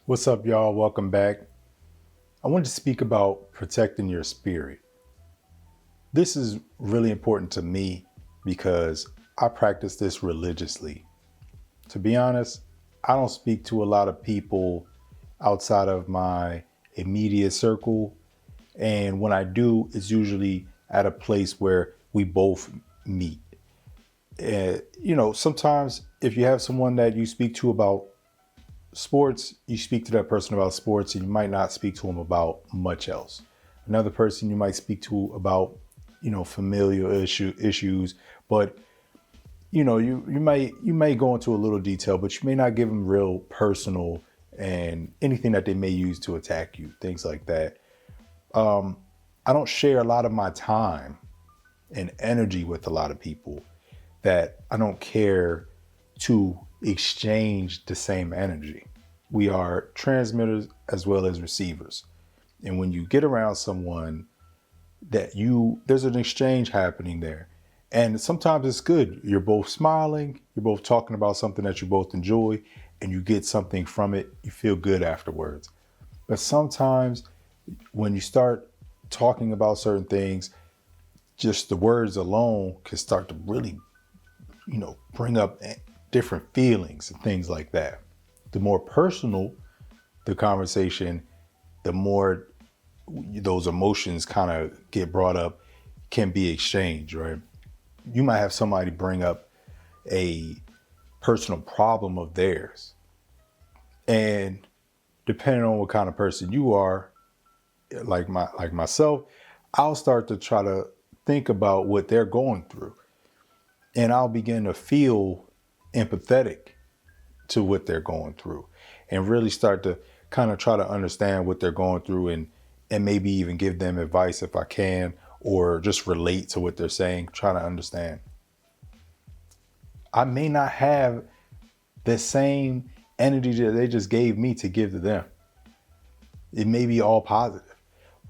What's up, y'all? Welcome back. I wanted to speak about protecting your spirit. This is really important to me because I practice this religiously. To be honest, I don't speak to a lot of people outside of my immediate circle. And when I do, it's usually at a place where we both meet. Sometimes if you have someone that you speak to about sports, you speak to that person about sports and you might not speak to them about much else. Another person you might speak to about, familial issues, but you may go into a little detail, but you may not give them real personal and anything that they may use to attack you, things like that. I don't share a lot of my time and energy with a lot of people that I don't care to exchange the same energy. We are transmitters as well as receivers. And when you get around someone there's an exchange happening there. And sometimes it's good. You're both smiling, you're both talking about something that you both enjoy, and you get something from it. You feel good afterwards. But sometimes when you start talking about certain things, just the words alone can start to really, bring up different feelings and things like that. The more personal the conversation, the more those emotions kind of get brought up, can be exchanged, right? You might have somebody bring up a personal problem of theirs. And depending on what kind of person you are, like myself, I'll start to try to think about what they're going through. And I'll begin to feel empathetic to what they're going through and really start to kind of try to understand what they're going through and maybe even give them advice if I can, or just relate to what they're saying, try to understand. I may not have the same energy that they just gave me to give to them. It may be all positive.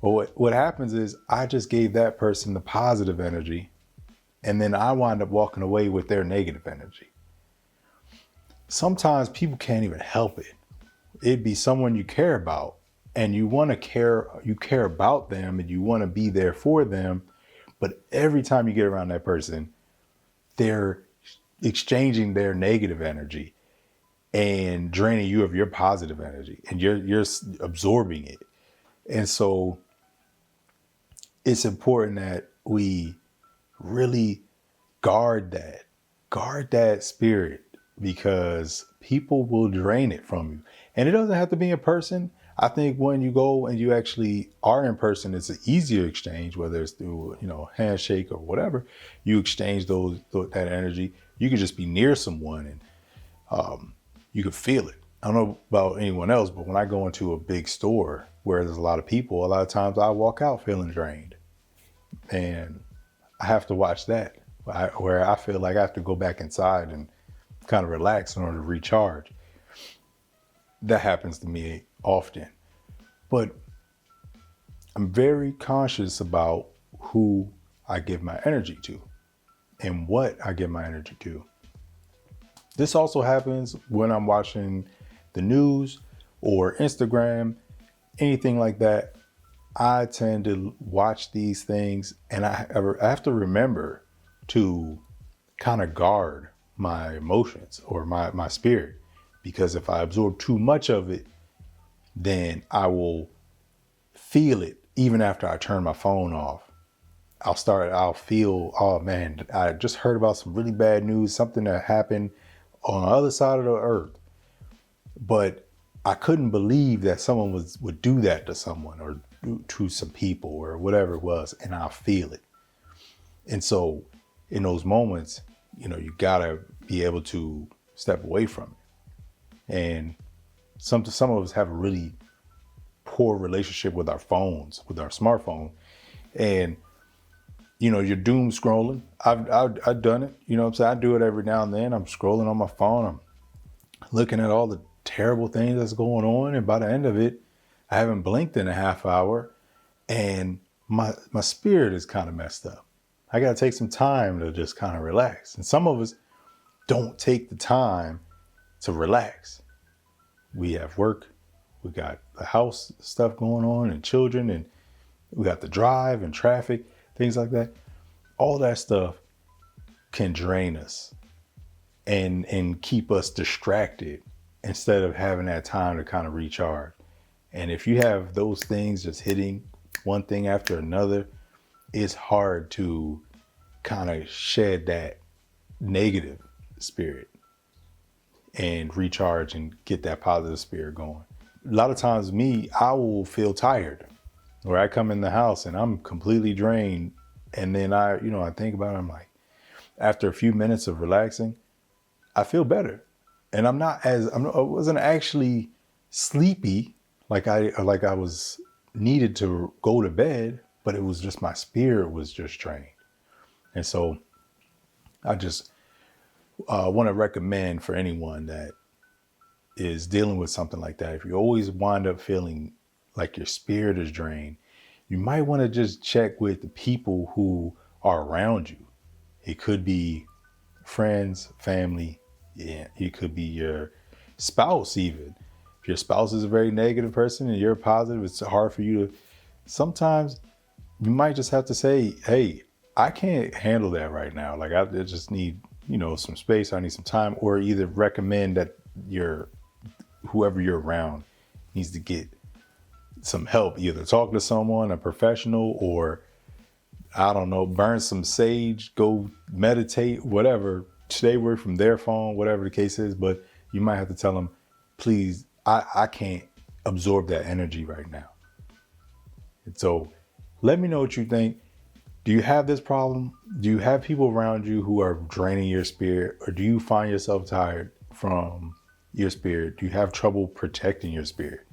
But what happens is I just gave that person the positive energy, and then I wind up walking away with their negative energy. Sometimes people can't even help it. It'd be someone you care about and you care about them and you want to be there for them. But every time you get around that person, they're exchanging their negative energy and draining you of your positive energy, and you're absorbing it. And so it's important that we really guard that spirit, because people will drain it from you. And it doesn't have to be in person. I think when you go and you actually are in person, it's an easier exchange, whether it's through, handshake or whatever. You exchange that energy. You can just be near someone and you can feel it. I don't know about anyone else, but when I go into a big store where there's a lot of people, a lot of times I walk out feeling drained. And I have to watch that, where I feel like I have to go back inside and kind of relax in order to recharge. That happens to me often. But I'm very conscious about who I give my energy to and what I give my energy to. This also happens when I'm watching the news or Instagram, anything like that. I tend to watch these things, and I have to remember to kind of guard my emotions or my spirit, because if I absorb too much of it, then I will feel it even after I turn my phone off. I'll feel, oh man, I just heard about some really bad news, something that happened on the other side of the earth. But I couldn't believe that someone would do that to someone or to some people or whatever it was, and I'll feel it. And so in those moments, you gotta be able to step away from it. And some of us have a really poor relationship with our phones, with our smartphone. And you're doom scrolling. I've done it. You know what I'm saying? I do it every now and then. I'm scrolling on my phone. I'm looking at all the terrible things that's going on. And by the end of it, I haven't blinked in a half hour and my spirit is kind of messed up. I got to take some time to just kind of relax. And some of us don't take the time to relax. We have work, We got the house stuff going on and children, and we got the drive and traffic, things like that. All that stuff can drain us and keep us distracted instead of having that time to kind of recharge. And if you have those things just hitting one thing after another, it's hard to kind of shed that negative spirit and recharge and get that positive spirit going. A lot of times I will feel tired, where I come in the house and I'm completely drained. And then I think about it, I'm like, after a few minutes of relaxing, I feel better. And I wasn't actually sleepy like I was needed to go to bed, but it was just my spirit was just drained. And so I just want to recommend for anyone that is dealing with something like that, if you always wind up feeling like your spirit is drained, you might want to just check with the people who are around you. It could be friends, family, yeah, it could be your spouse even. If your spouse is a very negative person and you're positive, it's hard for you to, sometimes you might just have to say, hey, I can't handle that right now. Like I just need, some space. I need some time, or either recommend that whoever you're around needs to get some help, either talk to someone, a professional, or I don't know, burn some sage, go meditate, whatever, stay away from their phone, whatever the case is. But you might have to tell them, please, I can't absorb that energy right now. And so let me know what you think. Do you have this problem? Do you have people around you who are draining your spirit, or do you find yourself tired from your spirit? Do you have trouble protecting your spirit?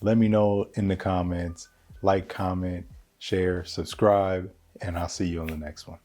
Let me know in the comments. Like, comment, share, subscribe, and I'll see you on the next one.